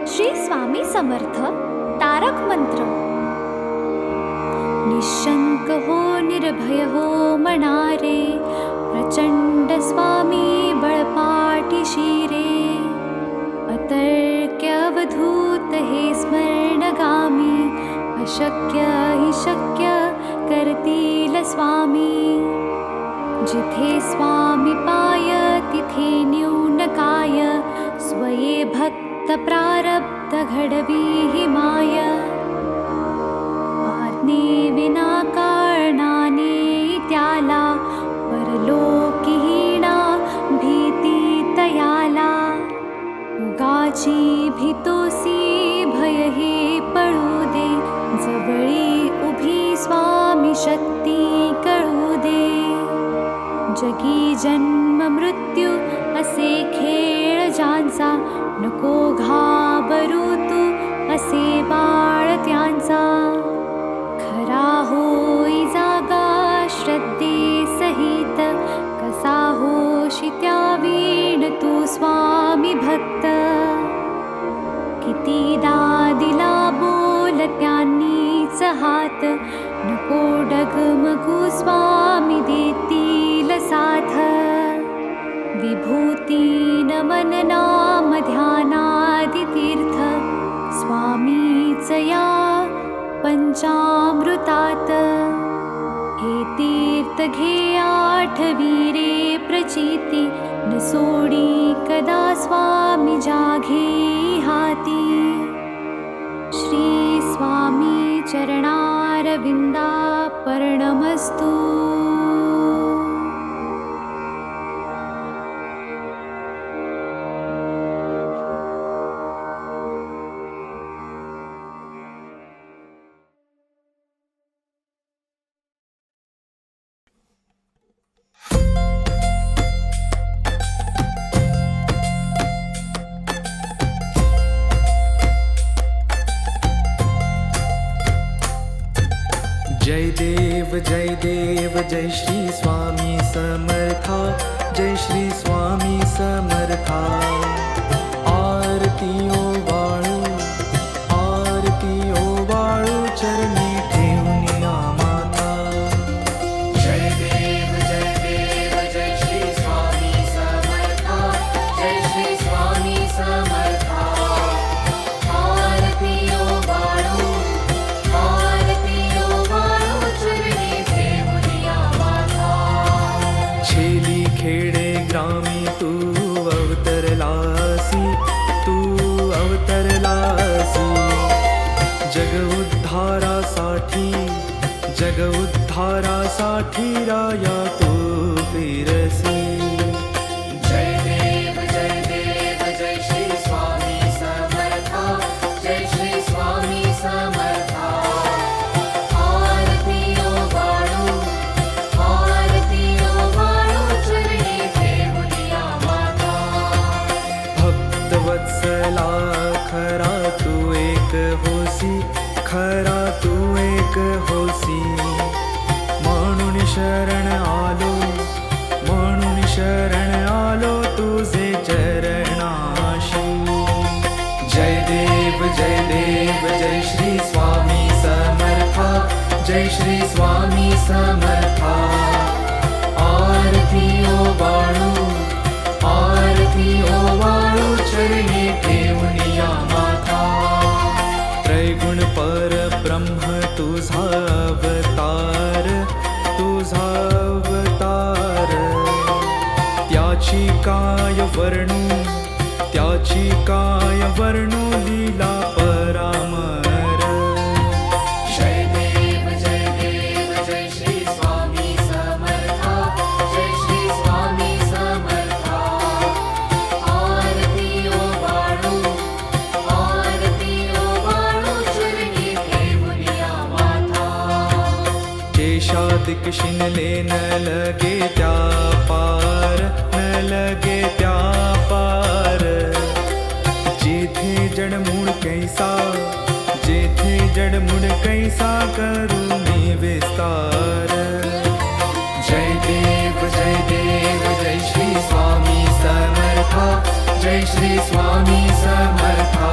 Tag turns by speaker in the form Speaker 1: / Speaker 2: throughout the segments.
Speaker 1: श्री स्वामी समर्थ तारक मंत्र. निशंक हो निर्भय हो मनारे, प्रचंड स्वामी बळपाठी शिरे. अतर्क्य अवधूत हे स्मरणगामी, अशक्य हि शक्य करतील स्वामी. जिथे स्वामी पाय तिथे न्यून काय, स्वये भक्त प्रारब्ध घडवी हि माय. आज्ञे विना कारणाने त्याला, परलोकीहीणा भीती तयाला. उगाची भीतोसी भय हे पळू दे, जवळी उभी स्वामी शक्ती कळू दे. जगी जन्म मृत्यू असे खेळ ज्यांचा, नको घाबरू तू असे बाळ त्यांचा. खरा होई जागा श्रद्धे सहित, कसा होशी त्या वीण तू स्वामी भक्त. कितीदा दिला बोल त्यांनीच हात, नको डगमगू स्वामी देतील साथ. विभूती नमन नाम ध्यानादि तीर्थ, स्वामीच या पंचामृतात. हे तीर्थ घे आठवी रे प्रचिती, न सोडी कदा स्वामी जाघे हाती. श्री स्वामी चरणारविंदा पर्णमस्तु.
Speaker 2: जय देव जय श्री स्वामी समर्था, जय श्री स्वामी समर्था. आरती ओवाळू चरणी ठेवून माता.
Speaker 3: जय देव जय श्री स्वामी समर्था, जय श्री स्वामी समर्था. आरती ओवाळू चरणी ठेवून माता.
Speaker 2: छेली खेडे ग्रामी तू अवतरलासी, जग उद्धारासाठी राया तू फिरसी.
Speaker 3: जय देव जय श्री स्वामी समर्था, जय श्री स्वामी समर्था. आरती ओवाळू चरणी ठेवून माता.
Speaker 2: भक्तवत्सला खरा तू एक होसी, खरा तू एक होसी. म्हणून शरण आलो तुझे चरणाशी. जय देव जय श्री स्वामी समर्था, जय श्री स्वामी समर्था. आरती ओवाळू चरणी ठेवून माता. त्रैगुण परब्रह्म तुझा अवतार, त्याची काय वर्णू लीला परामर.
Speaker 3: जय देव जय श्री स्वामी समर्था, जय श्री स्वामी समर्था. आरती ओवाळू चरणी ठेवून माता.
Speaker 2: केशादिक शिनले न लगे त्या पार, जेथे जडमूळ कैसा करू मी विस्तार. जय देव जय श्री स्वामी समर्था, जय श्री स्वामी समर्था.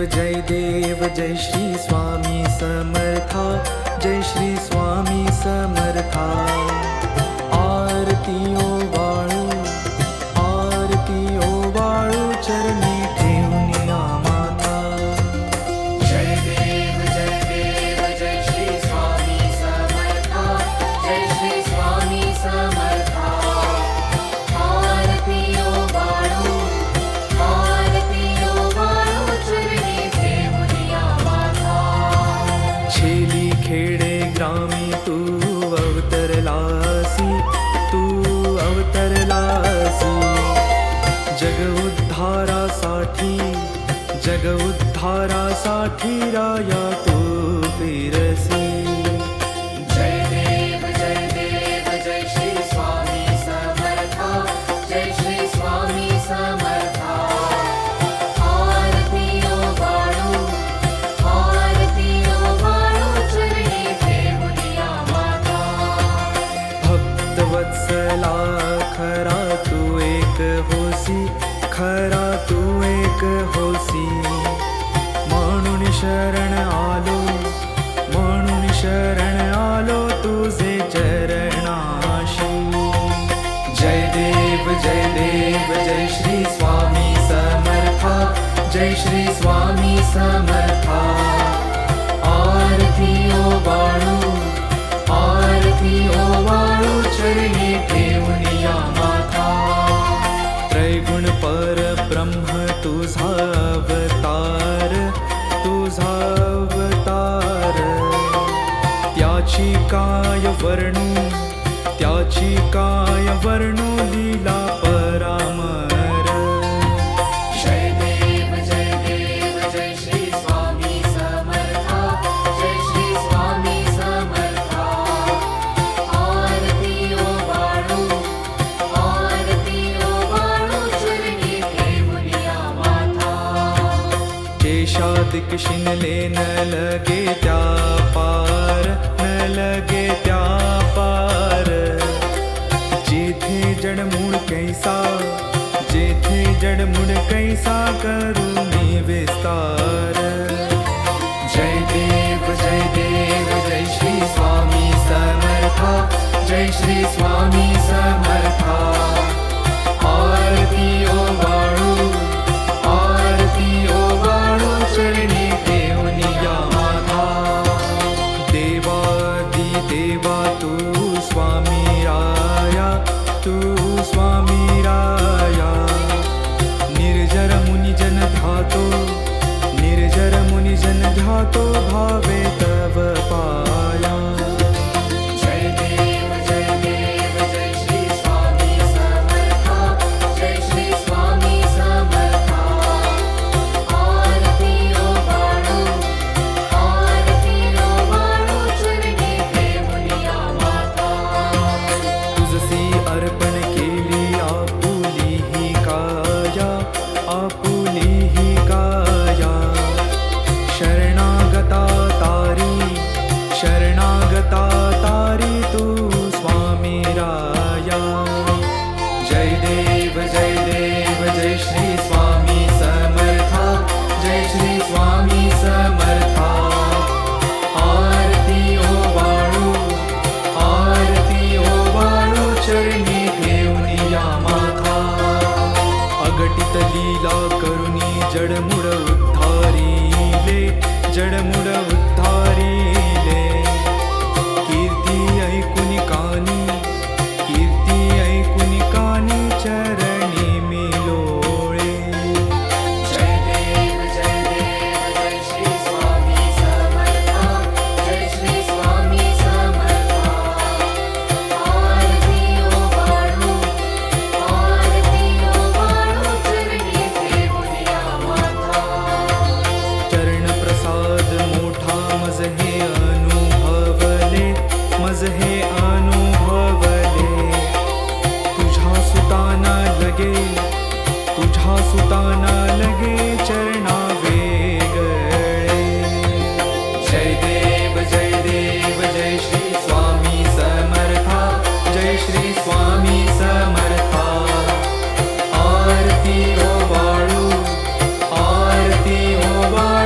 Speaker 2: देव जय श्री स्वामी समर्था, जय श्री स्वामी समर्था. आरती ओवाळू, आरती ओवाळू, चरणी ठेवूनिया माथा.
Speaker 3: जय देव जय श्री स्वामी समर्था, जय श्री स्वामी समर्था. आरती ओवाळू, आरती ओवाळू, चरणी ठेवूनिया माथा.
Speaker 2: छेली खेडे ग्रामी तू अवतरलासी, तू अवतरलासी. जग उद्धारासाठी, जग उद्धारासाठी राया तू फिरसी.
Speaker 3: जय देव जय श्री स्वामी समर्था, जय श्री स्वामी समर्था. आरती ओवाळू, आरती ओवाळू, चरणी ठेवूनिया माथा.
Speaker 2: भक्तवत्सला खरा तू एक होसी, खरा तू एक होसी. म्हणून शरण आलो, म्हणून शरण आलो तुझे चरणाशी. जय देव जय श्री स्वामी समर्था, जय श्री स्वामी समर्था. आरती ओवाळू, आरती ओवाळू, चरणी ठेवूनिया माथा. त्रैगुण परब्रह्म तुझा अवतार, तुझा अवतार. त्याची काय वर्णू, त्याची काय वर्णू, लीला परामर.
Speaker 3: जय देव जय श्री स्वामी समर्था, जय श्री स्वामी समर्था. आरती ओवाळू, आरती ओवाळू, चरणी ठेवूनिया माथा.
Speaker 2: केशादिक शिनले न लगे त्या पार, न लगे त्या पार. जेथे जडमूळ कैसा, जेथे जडमूळ कैसा, करुणी विस्तार. जय देव जय श्री स्वामी समर्था, जय श्री स्वामी समर्था. आरती ओवाळू, आरती ओवाळू, चरणी ठेवूनिया माथा. देवादी देवा तू स्वामी राया, तू स्वामी राया. निर्जर मुनिजन ध्यातो, निर्जर मुनिजन ध्यातो, भावे तव पाया.
Speaker 3: जय देव जय श्री स्वामी समर्था, जय श्री स्वामी समर्था. आरती ओवाळू, आरती ओवाळू, चरणी ठेवूनिया माथा.
Speaker 2: तुझसी अर्पण केली आपुली ही काया, आपुली ही काया. शरणागता तारी, शरणागता तारी, तू स्वामी राया. जय देव जय श्री स्वामी समर्था, जय श्री स्वामी समर्था. आरती ओवाळू, आरती ओवाळू, चरणी ठेवूनिया माथा. अगटित लीला करुणी जडमुड उद्धारिले, जडमुड उद्धारिले. कीर्ती ऐकुनी कानी, कीर्ती ऐकुनी कानी, चरणी मी लोळे.
Speaker 3: जय देव जय श्री स्वामी समर्था, जय श्री स्वामी समर्था. आरती ओवाळू, आरती ओवाळू, चरणी ठेवूनिया माथा.
Speaker 2: चरण प्रसाद मोठा मज हे अनुभवले, मज हे अनुभवले. तुझ्या सुताना लगे, तुझ्या सुताना लगे, चरणा वेगळे. जय देव जय श्री स्वामी समर्था, जय श्री स्वामी समर्था. आरती ओवाळू, आरती ओवाळू,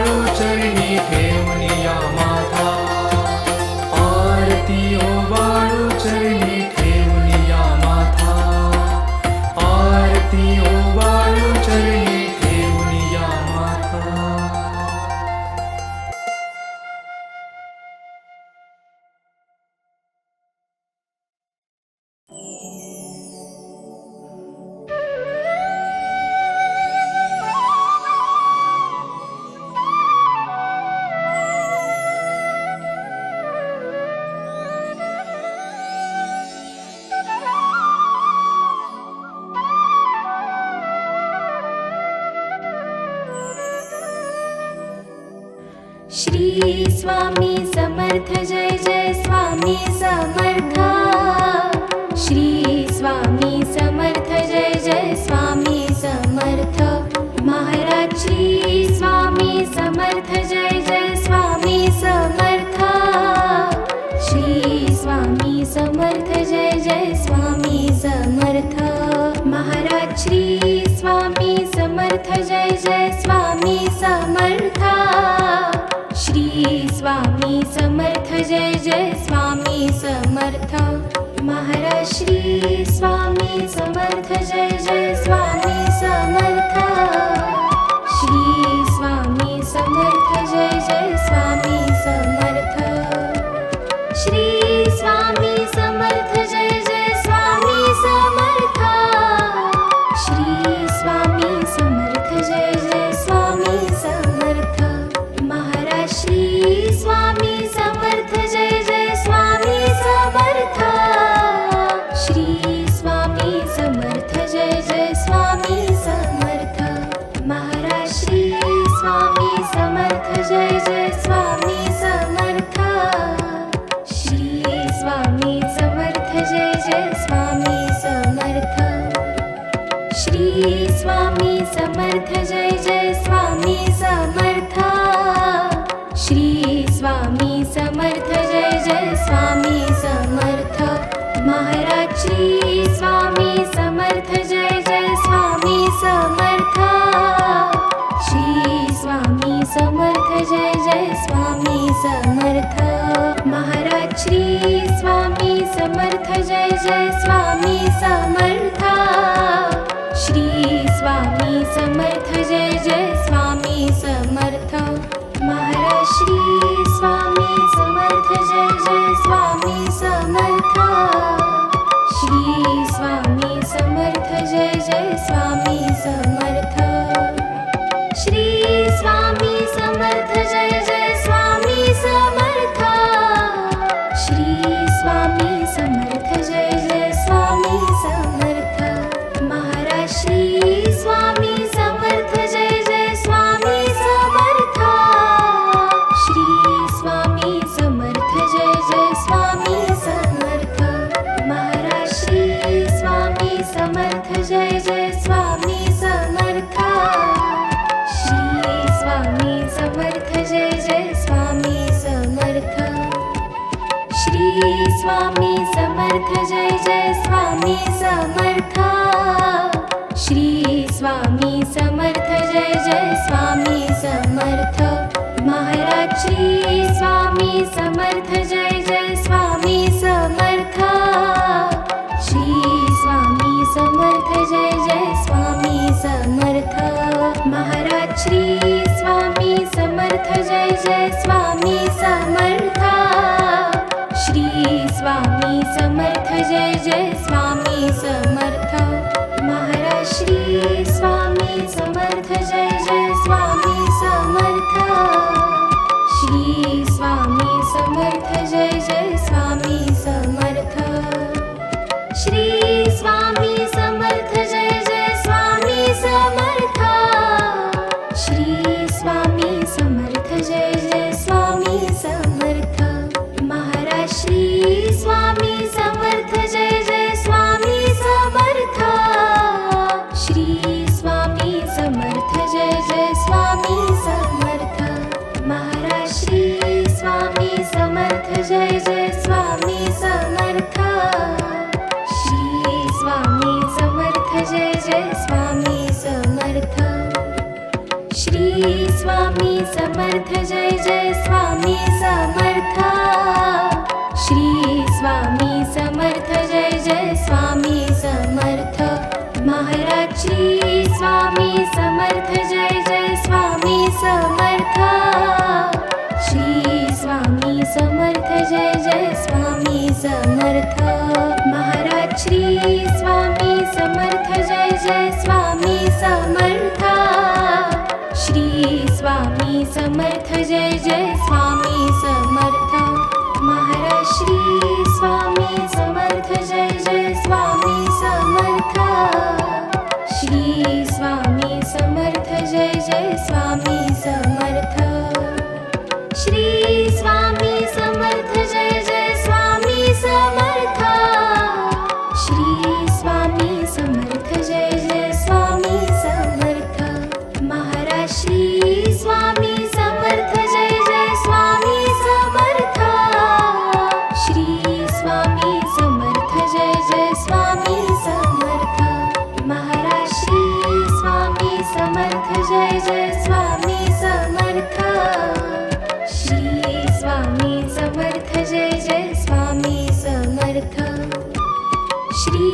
Speaker 1: श्री स्वामी समर्थ जय जय स्वामी समर्थ श्री स्वामी समर्थ जय जय स्वामी समर्थ महाराज श्री स्वामी समर्थ जय जय स्वामी समर्थ श्री स्वामी समर्थ जय जय स्वामी समर्थ महाराज श्री स्वामी समर्थ जय जय स्वामी समर्थ श्री स्वामी समर्थ जय जय स्वामी समर्थ महाराज श्री स्वामी समर्थ जय जय स्वामी समर्थ श्री स्वामी समर्थ जय जय स्वामी समर्थ श्री स्वामी समर्थ जय जय स्वामी समर्थ श्री स्वामी समर्थ जय जय स्वामी समर्थ महाराज श्री स्वामी समर्थ जय जय स्वामी समर्थ श्री स्वामी समर्थ जय जय स्वामी समर्थ महाराज श्री स्वामी समर्थ जय जय स्वामी समर्थ श्री स्वामी समर्थ जय जय स्वामी समर्थ श्री स्वामी समर्थ जय जय स्वामी समर्थ श्री स्वामी समर्थ जय जय स्वामी समर्थ महाराज श्री स्वामी समर्थ जय जय स्वामी समर्थ श्री स्वामी समर्थ जय जय स्वामी समर्थ महाराज श्री स्वामी समर्थ जय जय स्वामी समर्थ श्री स्वामी समर्थ जय जय स्वामी समर्थ महाराज श्री स्वामी समर्थ जय जय स्वामी समर्थ श्री स्वामी समर्थ जय जय स्वामी समर्थ श्री स्वामी समर्थ जय जय स्वामी समर्थ श्री स्वामी समर्थ जय जय स्वामी समर्थ महाराज श्री स्वामी समर्थ जय जय स्वामी समर्थ श्री स्वामी समर्थ जय जय स्वामी समर्थ महाराज श्री स्वामी समर्थ जय जय स्वामी समर्थ श्री स्वामी समर्थ जय जय स्वामी समर्थ श्री स्वामी समर्थ जय जय स्वामी समर्थ श्री स्वामी समर्थ जय जय स्वामी समर्थ महाराज श्री स्वामी समर्थ जय जय स्वामी समर्थ श्री स्वामी समर्थ जय जय स्वामी समर्थ महाराज श्री स्वामी समर्थ जय जय स्वामी समर्थ श्री स्वामी समर्थ जय जय स्वामी समर्थ महाराज श्री स्वामी समर्थ जय जय स्वामी समर्थ श्री स्वामी समर्थ जय जय स्वामी समर्थ श्री स्वामी समर्थ जय जय स्वामी समर्थ श्री स्वामी समर्थ जय जय स्वामी समर्थ महाराज श्री स्वामी समर्थ जय जय स्वामी समर्थ श्री स्वामी समर्थ जय जय स्वामी समर्थ महाराज श्री स्वामी समर्थ जय जय स्वामी समर्थ श्री स्वामी समर्थ जय जय स्वामी समर्थ श्री स्वामी समर्थ जय जय स्वामी समर्थ श्री स्वामी समर्थ जय जय स्वामी समर्थ महाराज श्री स्वामी समर्थ जय जय स्वामी समर्थ श्री स्वामी समर्थ जय जय स्वामी समर्थ महाराज श्री स्वामी समर्थ जय जय स्वामी समर्थ श्री स्वामी समर्थ जय जय स्वामी समर्थ महाराज श्री स्वामी समर्थ जय जय स्वामी समर्थ श्री स्वामी समर्थ जय जय स्वामी समर्थ श्री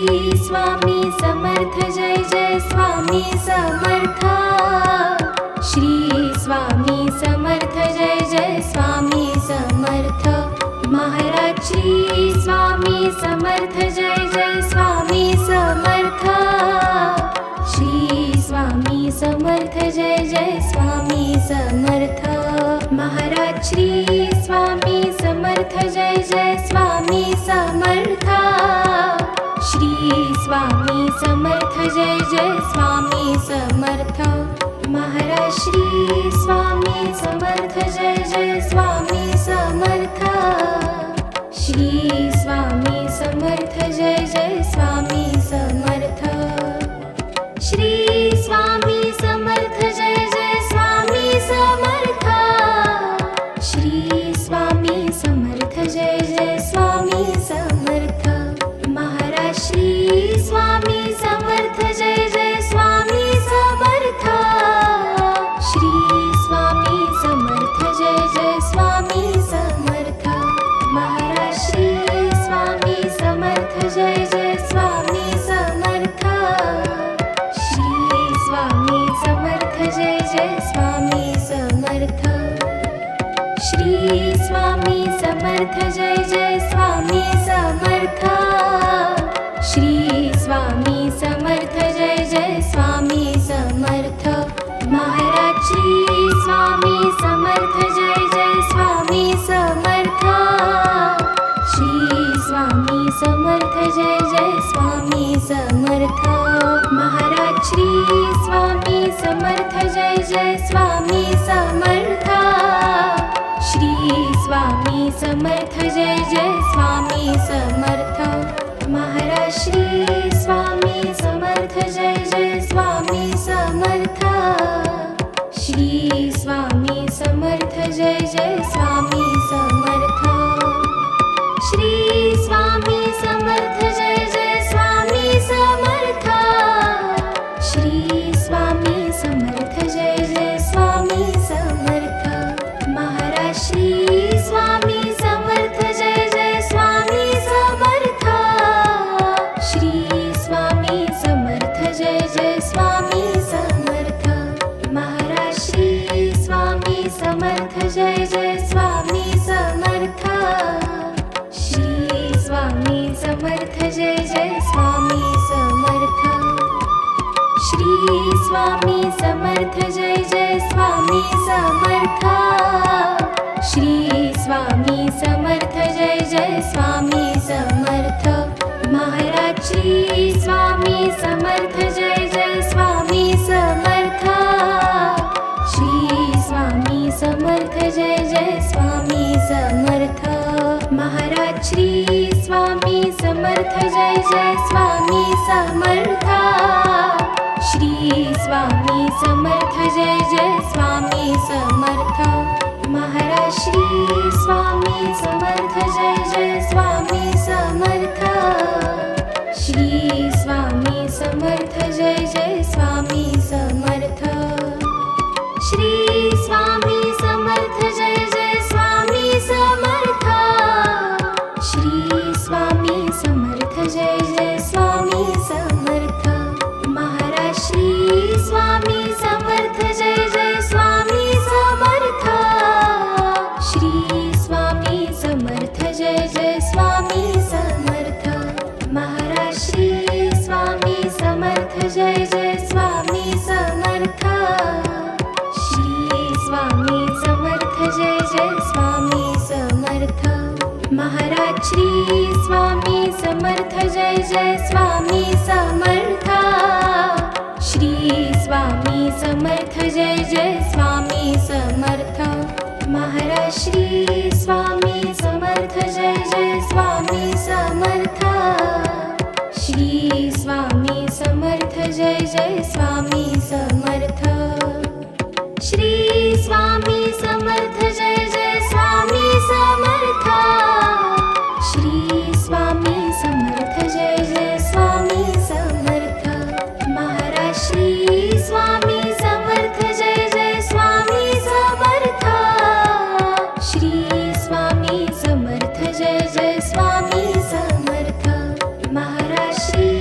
Speaker 1: श्री स्वामी समर्थ जय जय स्वामी समर्थ श्री स्वामी समर्थ जय जय स्वामी समर्थ महाराज श्री स्वामी समर्थ जय जय स्वामी समर्थ श्री स्वामी समर्थ जय जय स्वामी समर्थ महाराज श्री स्वामी समर्थ जय जय स्वामी समर्थ श्री स्वामी समर्थ जय जय स्वामी समर्थ महाराज श्री स्वामी समर्थ जय जय स्वामी समर्थ श्री स्वामी समर्थ जय जय स्वामी समर्थ श्री स्वामी समर्थ जय जय स्वामी समर्थ श्री स्वामी समर्थ जय जय स्वामी समर्थ महाराज श्री स्वामी समर्थ जय जय स्वामी समर्थ श्री स्वामी समर्थ जय जय स्वामी समर्थ महाराज श्री स्वामी समर्थ जय जय स्वामी समर्थ श्री स्वामी समर्थ जय जय स्वामी समर्थ श्री स्वामी समर्थ जय जय स्वामी समर्थ श्री स्वामी समर्थ जय जय स्वामी समर्थ महाराज श्री स्वामी समर्थ जय जय स्वामी समर्थ श्री स्वामी समर्थ जय जय स्वामी समर्थ महाराज श्री स्वामी समर्थ जय जय स्वामी समर्थ श्री स्वामी समर्थ जय जय स्वामी समर्थ महाराज श्री स्वामी समर्थ जय जय स्वामी समर्थ श्री स्वामी समर्थ जय जय स्वामी समर्थ श्री स्वामी समर्थ जय जय स्वामी समर्थ श्री स्वामी समर्थ जय जय स्वामी समर्थ महाराज श्री स्वामी समर्थ जय जय स्वामी समर्थ श्री स्वामी समर्थ जय जय स्वामी समर्थ महाराज श्री स्वामी समर्थ जय जय स्वामी समर्थ श्री स्वामी समर्थ जय जय स्वामी समर्थ श्री स्वामी समर्थ जय जय स्वामी समर्थ श्री स्वामी समर्थ जय जय स्वामी समर्थ महाराज श्री स्वामी समर्थ जय जय स्वामी समर्थ श्री स्वामी समर्थ जय जय स्वामी समर्थ महाराज श्री स्वामी समर्थ जय जय स्वामी समर्थ श्री स्वामी समर्थ जय जय स्वामी समर्थ महाराज श्री स्वामी समर्थ जय जय स्वामी समर्थ श्री स्वामी समर्थ जय जय स्वामी समर्थ श्री स्वामी समर्थ जय जय स्वामी समर्थ श्री स्वामी समर्थ जय जय स्वामी समर्थ महाराज श्री स्वामी समर्थ जय जय स्वामी समर्थ श्री स्वामी समर्थ जय जय स्वामी समर्थ महाराज श्री स्वामी समर्थ जय जय स्वामी समर्थ श्री स्वामी समर्थ जय जय स्वामी समर्थ महाराज श्री स्वामी समर्थ जय जय स्वामी समर्थ श्री स्वामी समर्थ जय जय स्वामी समर्थ महाराज श्री स्वामी समर्थ जय जय स्वामी समर्थ श्री स्वामी समर्थ जय जय स्वामी समर्थ श्री स्वामी समर्थ जय जय स्वामी समर्थ श्री स्वामी समर्थ जय जय स्वामी समर्थ महाराज श्री स्वामी समर्थ जय जय स्वामी समर्थ श्री स्वामी समर्थ जय जय स्वामी समर्थ महाराज श्री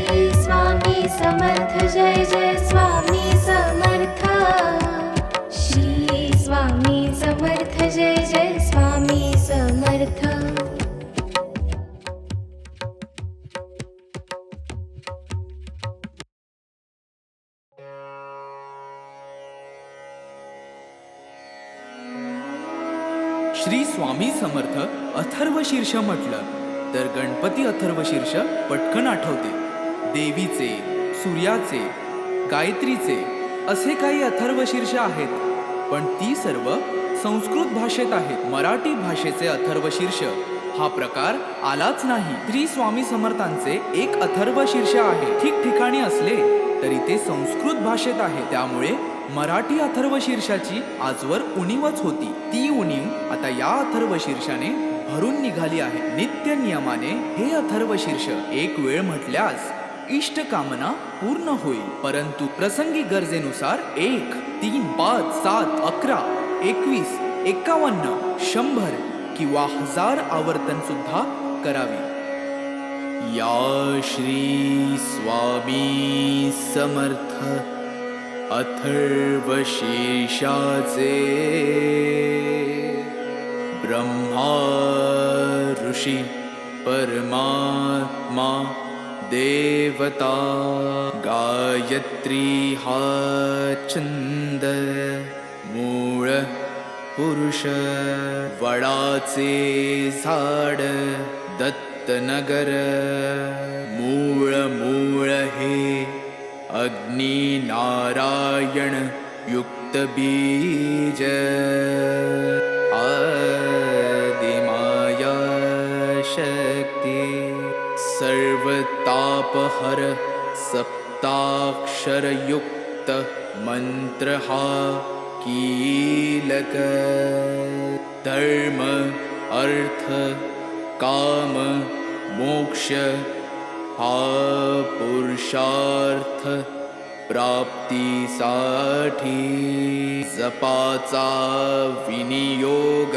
Speaker 2: श्री स्वामी समर्थ अथर्वशीर्ष म्हटलं तर गणपती अथर्वशीर्ष पटकन आठवते. देवीचे, सूर्याचे, गायत्रीचे असे काही अथर्वशीर्ष आहेत, पण ती सर्व संस्कृत भाषेत आहेत. मराठी भाषेचे अथर्वशीर्ष हा प्रकार आलाच नाही. श्री स्वामी समर्थांचे एक अथर्वशीर्ष आहे. ठिकठिकाणी असले तरी ते संस्कृत भाषेत आहे. त्यामुळे मराठी अथर्वशीर्षाची आजवर उणीवच होती. ती उणीव आता या अथर्वशीर्षाने भरून निघाली आहे. नित्य नियमाने हे अथर्वशीर्ष एक वेळ म्हटल्यास इष्ट कामना पूर्ण होईल. परंतु प्रसंगी गरजेनुसार 1, 3, 5, 7, 11, 21, 51, 100 किंवा 1000 आवर्तन सुद्धा करावी. या श्री स्वामी समर्थ अथर्वशीर्षाचे ब्रह्मा ऋषी परमात्मा देवता गायत्री हा छंद मूळ पुरुष वडाचे झाड दत्तनगर मूळ मूळ हे अग्नि नारायण युक्त बीज आदिमाया शक्ती सर्वतापहर सप्ताक्षरयुक्त मंत्र हा कीलक धर्म अर्थ काम मोक्ष हा पुरुषार्थ प्राप्तीसाठी जपाचा विनियोग.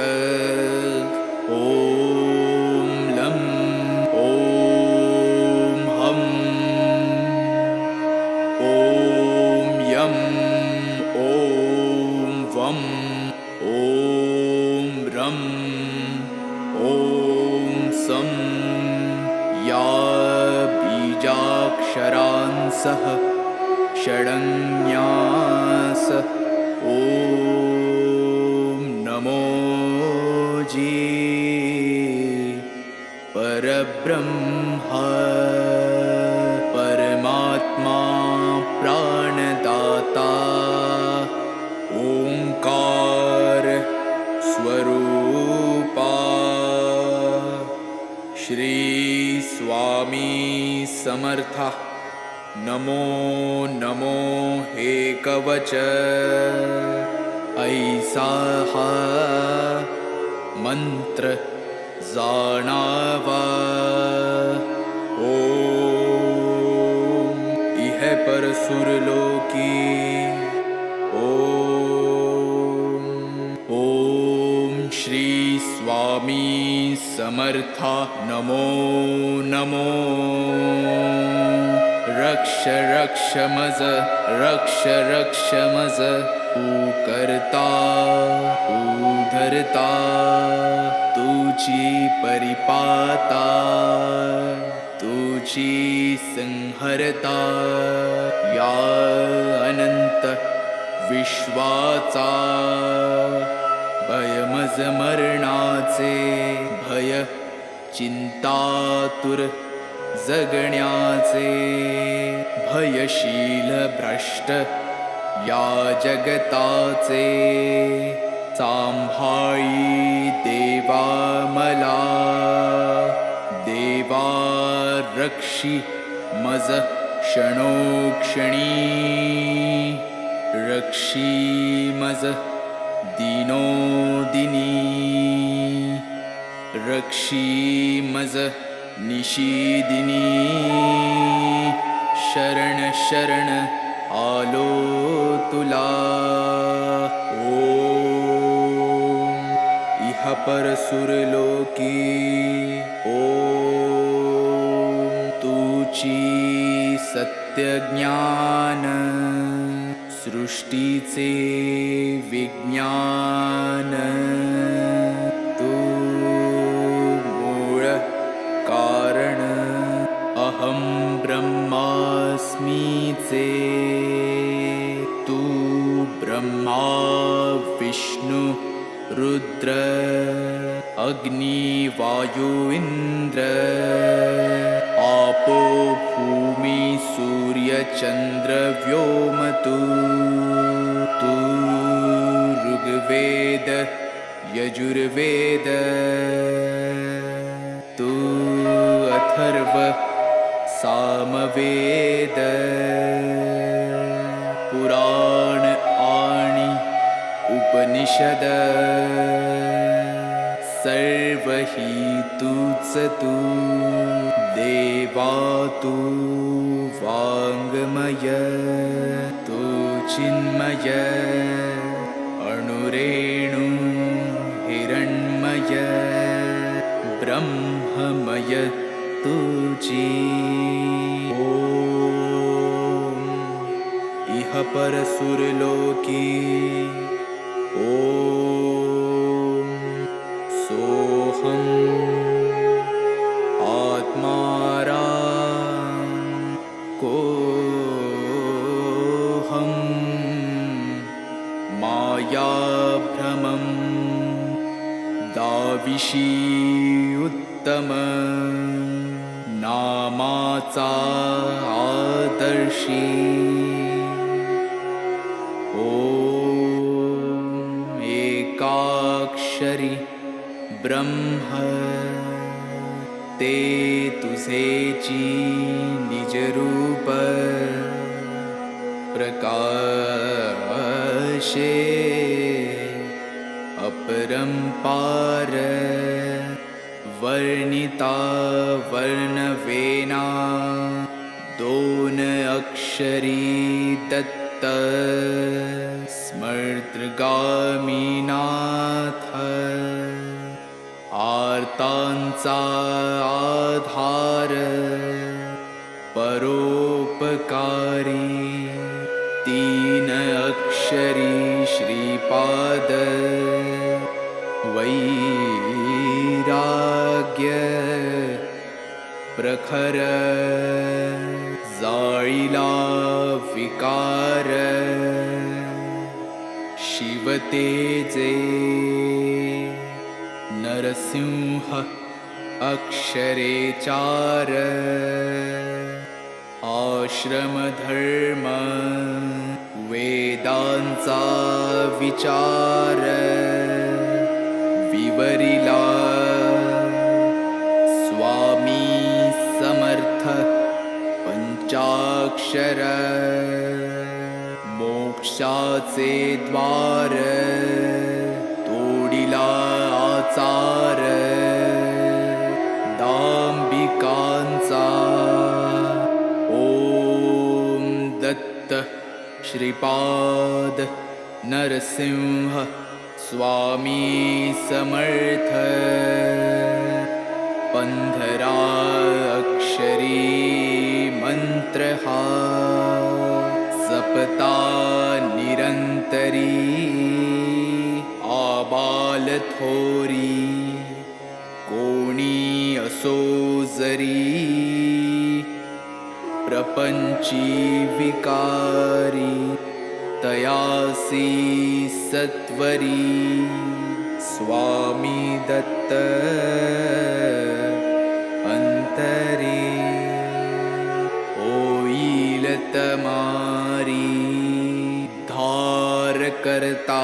Speaker 2: ओम लं ओम हम ओम यम ओम वम ओम रम ओम सम या बीजाक्षरांसह षडन्यास ओम नमो जी परब्रह्मा परमात्मा प्राणदाता ओंकार स्वरूपा श्री स्वामी समर्था. नमो नमो हे कवच ऐसा हा मंत्र जाणावा. ओम इह परसुरलोकी ओम ओम श्री स्वामी समर्था. नमो नमो रक्ष रक्ष मज रक्ष रक्ष मज तू करता तू धरता तुझी परिपाता तुझी संहरता या अनंत विश्वाचा भयमज मरणाचे भय चिंतातुर जगण्याचे भयशील भ्रष्ट या जगताचे सांभाळी देवा मला देवा रक्षी मज क्षणोक्षणी रक्षी मज दिनोदिनी रक्षी मज निशीदिनी शरण शरण आलो तुला. ओम इह परसुरलोकी ओम तुची सत्य ज्ञान सृष्टीचे विज्ञान तू मूळ कारण अहं ब्रह्मास्मीचे तू ब्रह्मा विष्णु रुद्र अग्नि वायु इन्द्र आपो भूमि सूर्य चन्द्र व्योम तु ऋग्वेद यजुर्वेद तु अथर्व सामवेद पुराण आणि उपनिषद सर्व हि तूच तू देवा तू वाङ्मय तू चिन्मय अणुरेणु हिरण्मय ब्रह्ममय तुझी ॐ इह परसुरलोकी ॐ सोऽहं आत्मारां कोऽहं मायाभ्रमं दाविषी उत्तम नामाचा आदर्शी ॐ एकाक्षरी ब्रह्म ते तुझेची निजरूप प्रकाशे अपरंपार वर्णिता वर्णवेना दोन अक्षरी दत्त स्मर्तगामीनाथ आर्तांचा आधार परोपकारी तीन अक्षरी श्रीपाद वैराग्य प्रखर जाळीला विकार शिवतेजे नरसिंह अक्षरे चार आश्रमधर्म वेदांचा विचार विवरिला स्वामी समर्थ पंचाक्षर मोक्षाचे द्वार तोडिला आचार दांबिकांचा ओम दत्त श्रीपाद नरसिंह स्वामी समर्थ 15 अक्षरी मंत्र हा जपता निरंतरी आबाल थोरी कोणी असो जरी प्रपंची विकारी तयासी सत्वरी स्वामी दत्त अंतरी होईल तमारी धार करता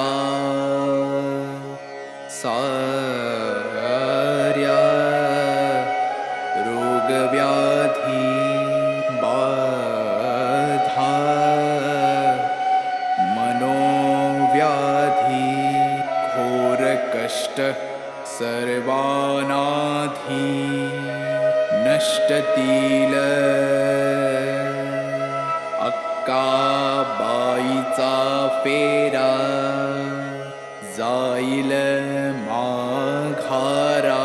Speaker 2: सार्या रोग व्याधी बाधा मनोव्याधी घोर कष्ट सर्वानाधी नष्टतील अक्काबाईचा फेरा जाईल माघारा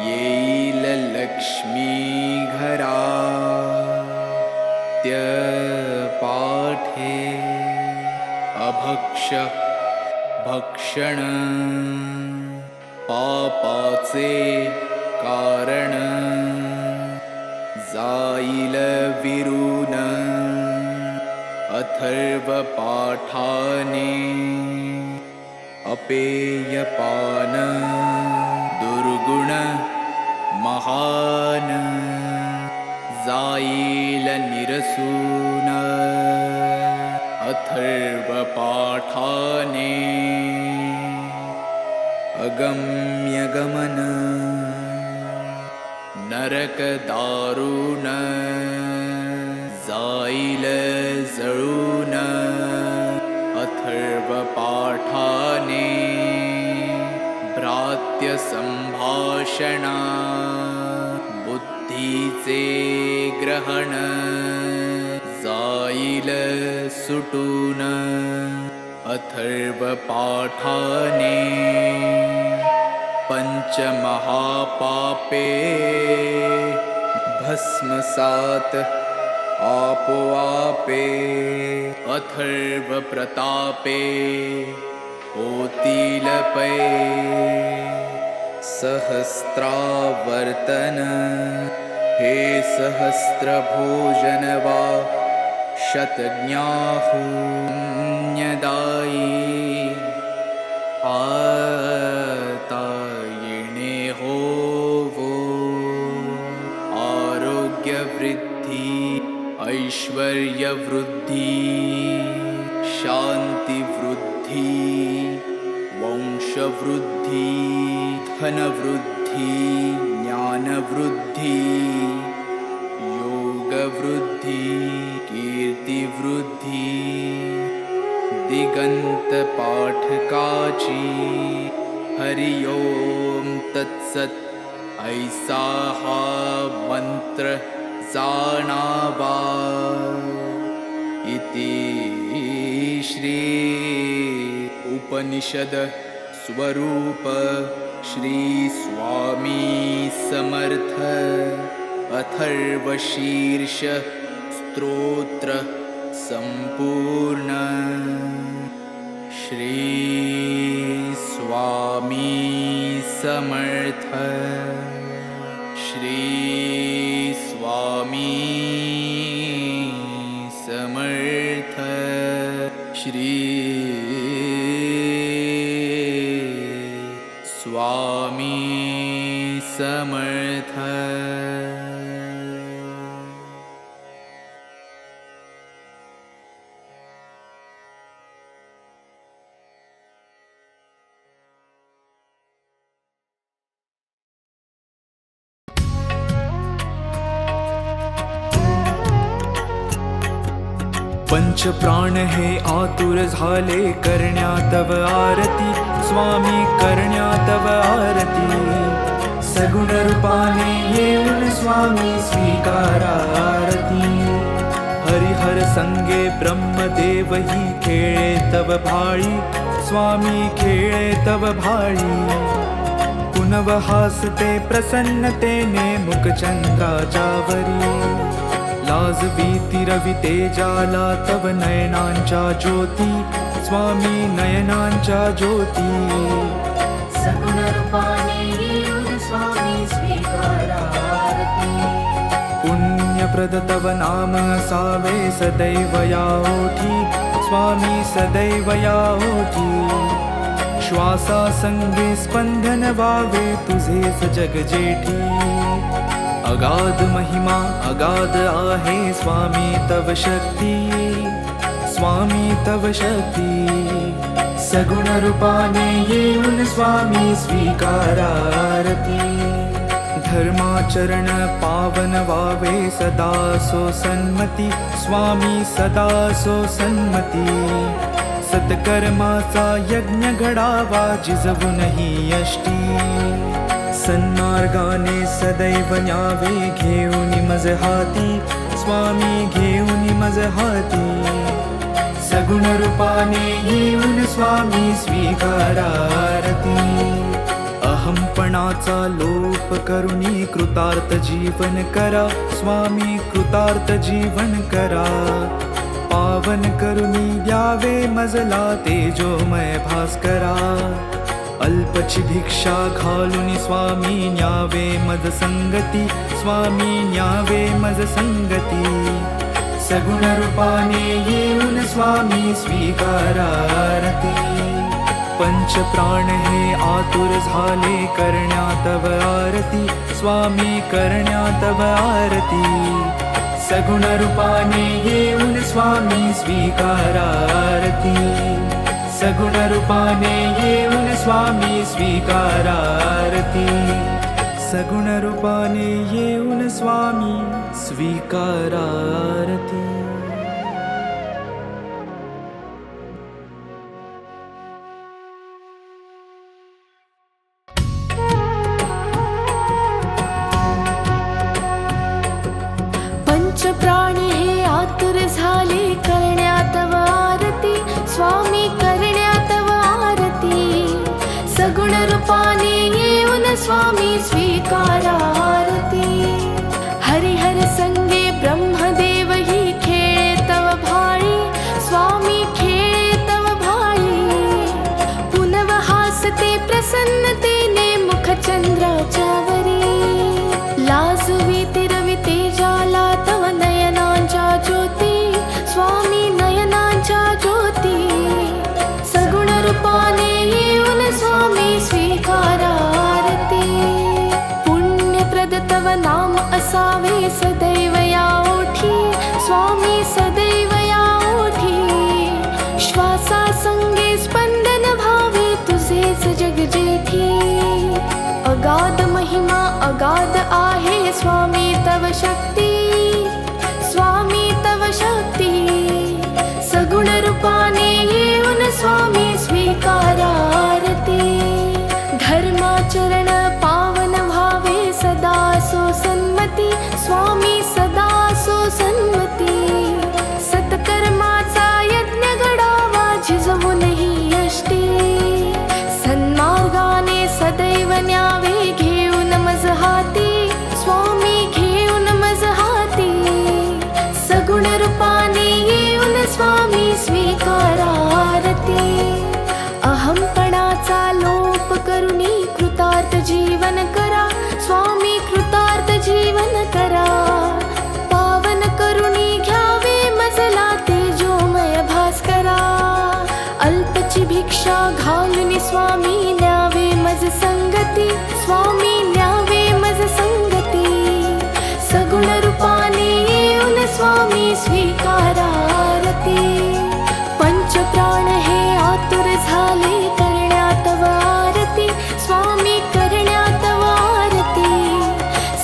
Speaker 2: येईल लक्ष्मी घरा त्य पाठे अभक्ष भक्षण पापाचे कारण जाईल विरून अथर्व पाठाने अपेयपान दुर्गुण महान जाईल निरसून अथर्व पाठाने अगम्य गमन नरक दारुण जाईल जळून अथर्व पाठाने भ्रात्य संभाषणा बुद्धीचे ग्रहण जाईल सुटून अथर्व पाठाने पंचमहापापे भस्मसात आपोआपे अथर्व प्रतापे होतील पै सहस्त्रावर्तन हे सहस्त्र भोजन वा शतज्ञाहुन्यदायी आता येणे होवो आरोग्य वृद्धी ऐश्वर्य वृद्धी शांती वृद्धी वंश वृद्धी धन वृद्धी ज्ञान वृद्धी योग वृद्धी कीर्ती वृद्धी दिगंत पाठकाची हरि ओम तत्सत ऐसा हा मंत्र जाणावा इति श्री उपनिषद स्वरूप श्री स्वामी समर्थ अथर्वशीर्ष स्तोत्र संपूर्ण श्री स्वामी समर्थ श्री स्वामी समर्थ श्री स्वामी समर्थ पंचप्राण हे आतुर झाले करण्या तव आरती स्वामी करण्या तव आरती सगुण रूपाने येऊन स्वामी स्वीकारा आरती हरिहर संगे ब्रह्मदेव ही खेळे तव भाळी स्वामी खेळे तव भाळी पुनव हासते प्रसन्नतेने मुखचंद्राच्या वरी लाज भीती रवी तेजाला तव नयनांच्या ज्योती स्वामी नयनांच्या ज्योती
Speaker 3: सगुण रूपाने येऊन स्वामी स्वीकारा आरती
Speaker 2: पुण्यप्रद तव नाम असावे सदैव या ओठी स्वामी सदैव या ओठी श्वासा संगे स्पंदन व्हावे तुझेच जग जेठी अगाध महिमा अगाध आहे स्वामी तव शक्ती स्वामी तव शक्ती सगुण रूपाने येऊन स्वामी स्वीकारा आरती धर्माचरण पावन व्हावे सदा सो सन्मती स्वामी सदा सो सन्मती सत्कर्माचा यज्ञ घडावा जिजवून ही यष्टी सन्मार्गाने सदैव न्यावे घेऊन मज हाती स्वामी घेऊन मज हाती सगुण रूपाने येऊन स्वामी स्वीकारा आरती अहंपणाचा लोप करुणी कृतार्थ जीवन करा स्वामी कृतार्थ जीवन करा पावन करुणी द्यावे मजला तेजोमय भास्करा अल्पची भिक्षा घालून स्वामी न्यावे मज संगती स्वामी न्यावे मज संगती सगुण रूपाने येऊन स्वामी स्वीकारा आरती पंचप्राण हे आतुर झाले करण्या तव आरती स्वामी करण्या तव आरती सगुण रूपाने येऊन स्वामी स्वीकारा आरती सगुण रूपाने येऊन स्वामी स्वीकारा आरती सगुण रूपाने येऊन स्वामी स्वीकारा आरती
Speaker 4: पंचप्राणी हे आतुर झाले करण्या तव आरती स्वामी करण्या तव आरती सगुण रूपाने येऊन स्वामी स्वीकारा आरती हरिहर संगे ब्रह्मदेव ही खेळे तव भाळी स्वामी खेळे तव भाळी पुनव हासते प्रसन्नतेने मुखचंद्राच्या वरी लाजवी तिरविते जाला तव नयनांच्या ज्योती स्वामी नयनांच्या ज्योती सगुण रूपाने येऊन स्वामी स्वीकारा आरती पुण्यप्रद तव नाम असावे सदैव या ओठी स्वामी सदैव या ओठी श्वासा संगे स्पंदन भावे तुझेच जग जेठी अगाध महिमा अगाध आहे स्वामी तव शक्ती स्वामी तव शक्ती सगुण रूपाने येऊन स्वामी स्वीकारा आरती धर्माचरण पावन भावे सदा सो सन्मती स्वामी सदा सो सन्मती सत्कर्माचा यज्ञ घडावा झिजवूनही यष्टी सन्मार्गाने सदैव न्यावे घेऊन मज हाती स्वामी घेऊन मज हाती सगुण रूपाने येऊन स्वामी स्वीकारा आरती अहंपणाचा लोप करुनी कृतार्थ जीवन करा स्वामी कृतार्थ जीवन करा पावन करुनी घ्यावे मजला तेजोमय भास्करा अल्पची भिक्षा घालून स्वामी न्यावे मज संगती स्वामी न्यावे मज संगती सगुण रूपाने येऊन स्वामी स्वीकारा आरती पंचप्राण हे आतुर झाले करण्या तव आरती स्वामी करण्या तव आरती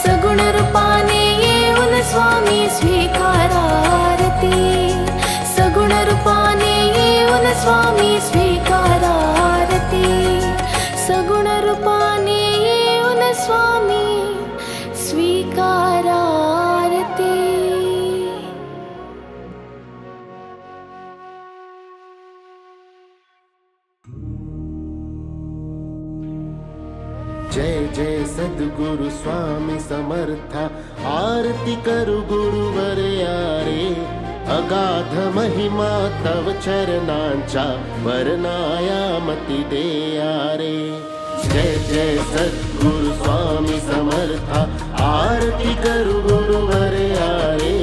Speaker 4: सगुण रूपाने येऊन स्वामी स्वीकारा आरती सगुण रूपाने येऊन स्वामी स्वीकारा आरती सगुण रूपाने येऊन स्वामी स्वीकारा आरती
Speaker 5: जय जय सद्गुरु स्वामी समर्था आरती करु गुरुवर यारे अगाध महिमा तव चरणांच्या वर्णायामती दे यारे जय जय सद्गुरु स्वामी समर्था आरती करु गुरुवर यारे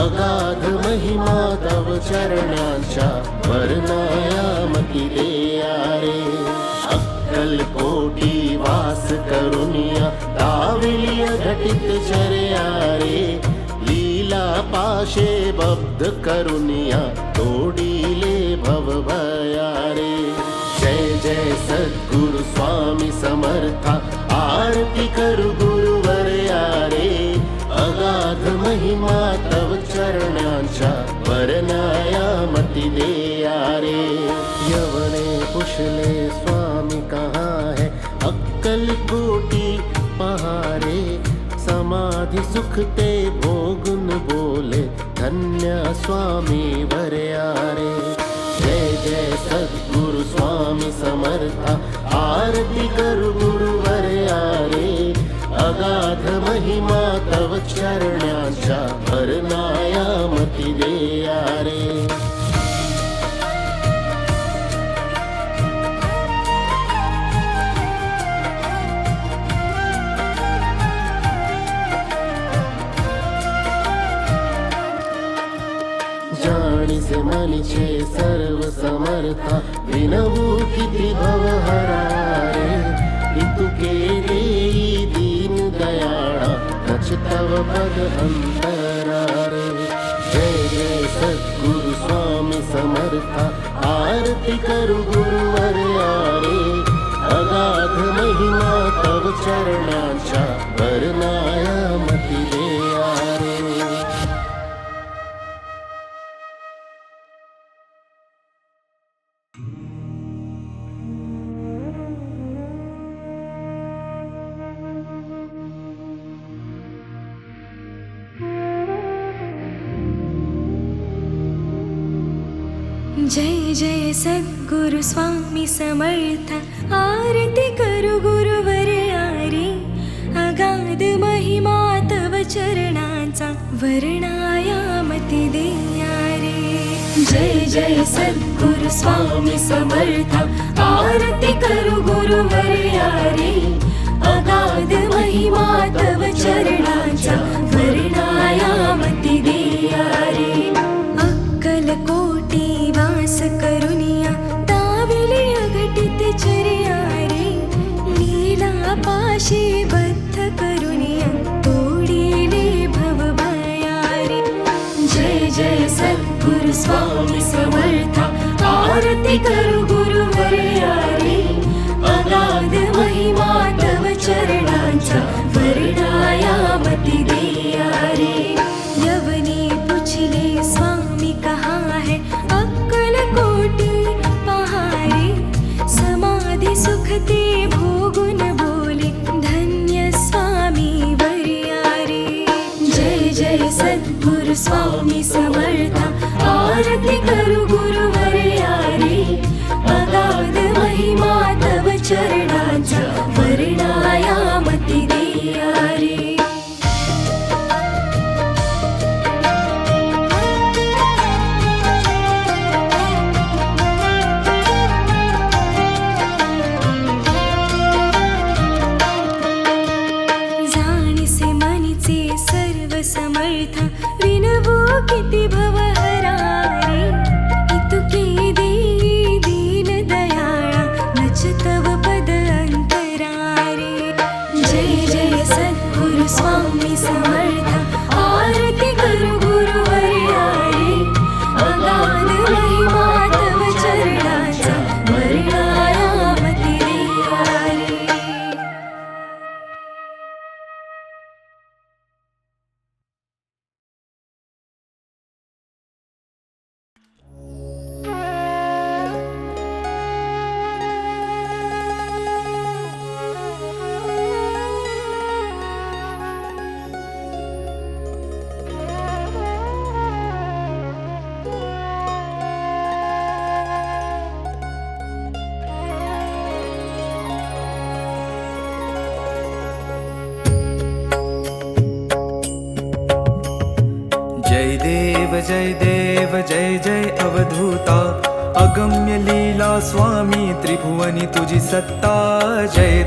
Speaker 5: अगाध महिमा तव चरणांच्या वर्णायामती दे यारे अक्कलकोटी वास करुनिया दाविलिय घटित चर्यारे लीला पाशे बब्ध करुनिया तोडीले भव भयारे जय जय सद्गुरु स्वामी समर्था आरती करु गुरुवर यारे अगाध महिमा तव चरणांच्या वर्णायामती दे यारे यवने पुछले स्वामी कहाँ है अक्कल कोटी पहारे समाधि सुख ते भोगुन बोले धन्य स्वामी वरयारे जय जय सद्गुरु स्वामी समर्था आरती करु गुरुवर यारे अगाध महिमा तव चरणांच्या वर्णायामती दे यारे जानी से ज्ञानीचे सर्व समर्था विनवू किती भवहरा रे तुके देई दीन दयाळा नच तव पद अंतरा रे जय जय सद्गुरु स्वामी समर्था आरती करू गुरुवर्या रे अगाध महिमा तव चरणांच्या वर्णाया मती देया रे
Speaker 4: जय जय सद्गुरु स्वामी समर्थ आरती करू गुरुवर्या रे अगाध महिमा तव चरणांचा वर्णायामती देया रे जय जय सद्गुरु स्वामी समर्थ आरती करू गुरुवर्या रे अगाध महिमा तव चरणांचा वर्णायामती देया रे अक्कलकोटी वास करुनिया दाविले अघटित चर्या रे लीला पाशी बद्ध करुनिया तोडिले भवभया रे जय जय सद्गुरु स्वामी समर्थ आरती करू गुरुवर्या रे अगाध महिमा तव चरणांचा वर्णायामती देया रे यवनी पुछले स्वामी कहाँ है अक्कलकोटी पहारे समाधि सुखते भोगुन बोले धन्य स्वामी वर्या रे जय जय सद्गुरु स्वामी समर्थ आरती करू गुरुवर्या रे अगाध महिमा तव चरणांचा वर्णायामती देया रे समर्थ विनवू किती भवहरा रे इतुके देई दीन दयाळा नच तव पद अंतरा रे जय जय सद्गुरु स्वामी समर्थ आरती करू गुरुवर्या रे अगाध महिमा तव चरणांचा वर्णायामती देया रे
Speaker 2: जय देव जय जय अवधूता अगम्य लीला स्वामी त्रिभुवनी तुझी सत्ता जय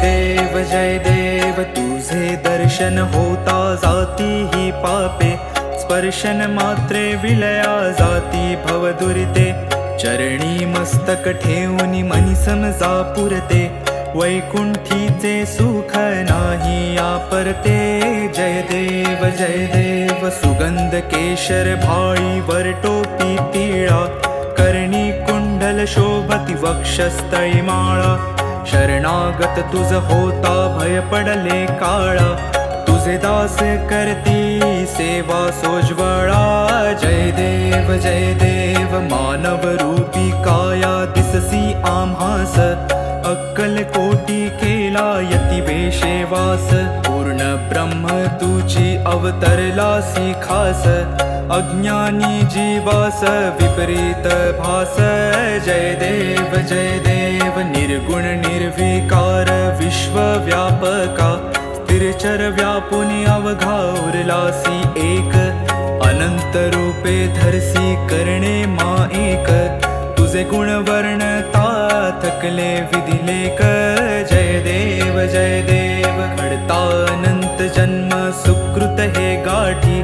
Speaker 2: देव तुझे दर्शन होता जाती ही पापे स्पर्शन मात्रे विलया जाती भवदुरिते चरणी मस्तक ठेवून मनी समजा पुरते वैकुंठीचे सुख नाही आपरते जय देव सुगंध केशर भाळी वर टोपी पिळा कर्णी कुंडल शोभती वक्षस्थळी माळा शरणागत तुझ होता भय पडले काळा तुझे दास करती सेवा सोज्वळा जय देव मानव रूपी काया दिससी आम्हास अक्कलकोटी केला यती वेशेवास पूर्ण ब्रह्म तुझी अवतरलासी खास अज्ञानी जीवास विपरीत भास जय देव निर्गुण निर्विकार विश्वव्यापका स्थिरचर व्यापुनी अवघा उरलासी एक अनंत रूपे धरसी करणे मा एक तुझे गुण वर्णता थकले विधिलेख जय देव घडता अनंत जन्म सुकृत हे गाठी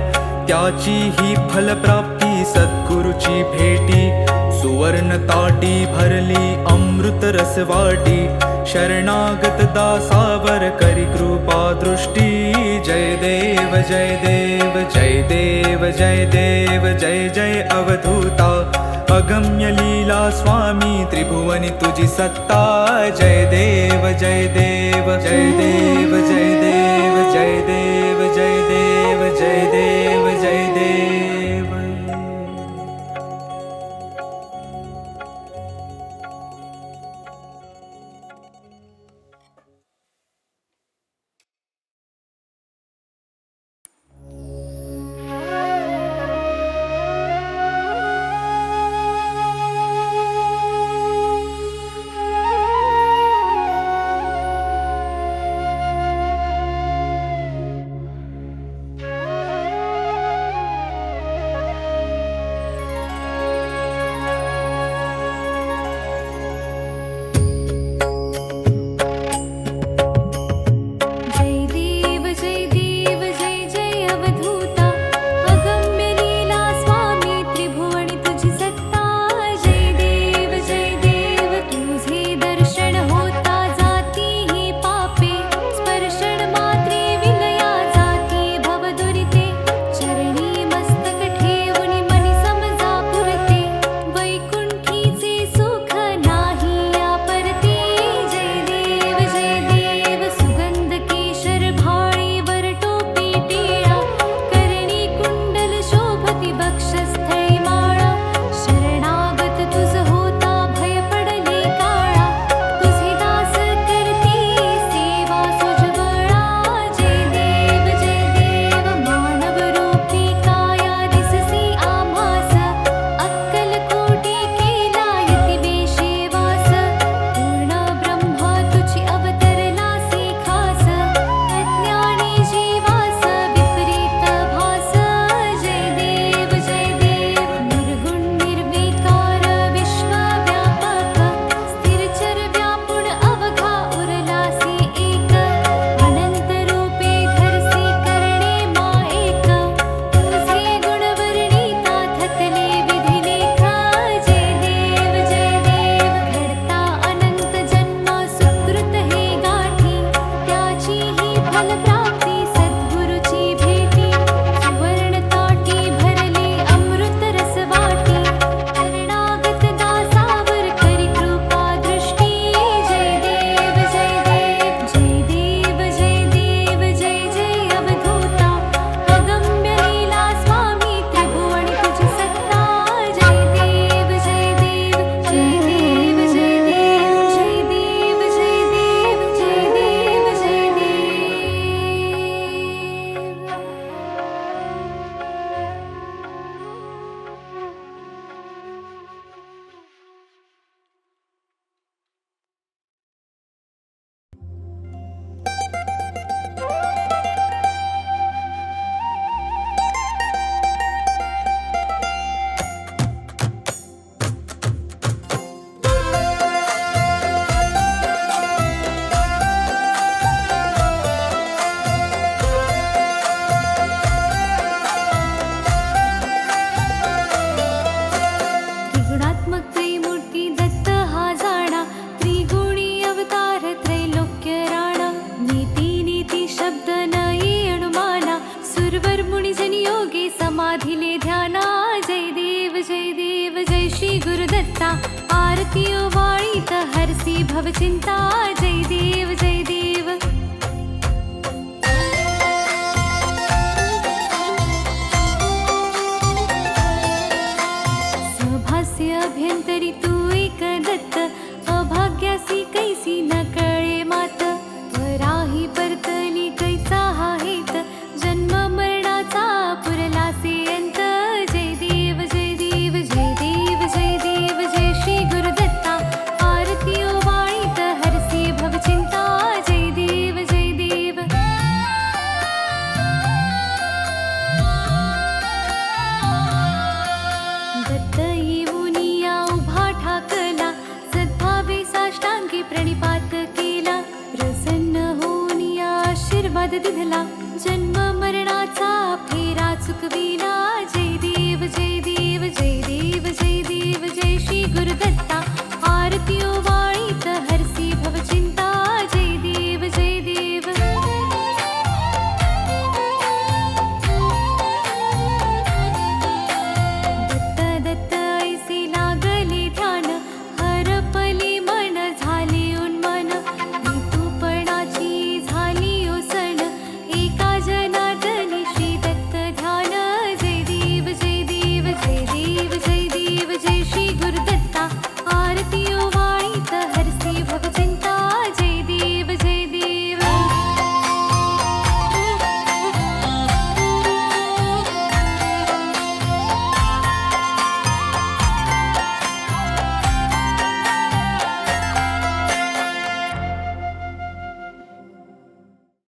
Speaker 2: त्याची ही फलप्राप्ती सद्गुरुची भेटी सुवर्ण ताटी भरली अमृत रसवाटी शरणागत दासावर करी कृपा दृष्टी जय देव जय देव जय देव जय देव जय जय अवधूता अगम्य लीला स्वामी त्रिभुवनी तुझी सत्ता जय देव जय देव जय देव जय देव जय देव जय देव जय देव जय देव
Speaker 4: समाधिले ध्याना जय देव जय देव जय श्री गुरुदत्ता आरती ओवाळीत हरसी भवचिंता